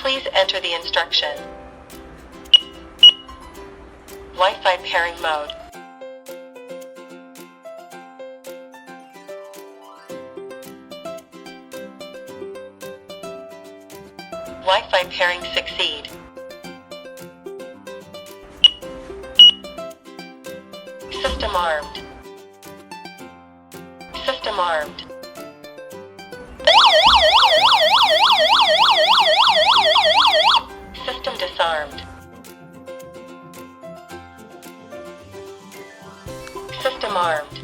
Please enter the instruction. Wi-Fi pairing mode. Wi-Fi pairing succeed. System armed. System armed. System disarmed. System armed.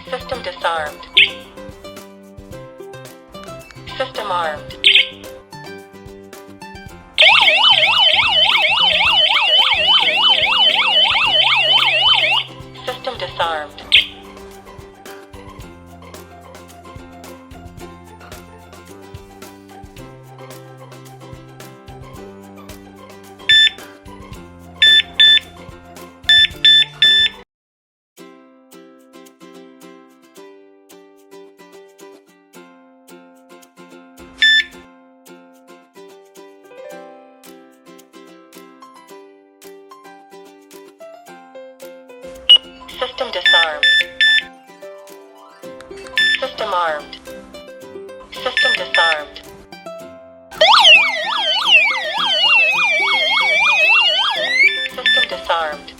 System disarmed. System armed. System disarmed. System disarmed. System armed. System disarmed. System disarmed.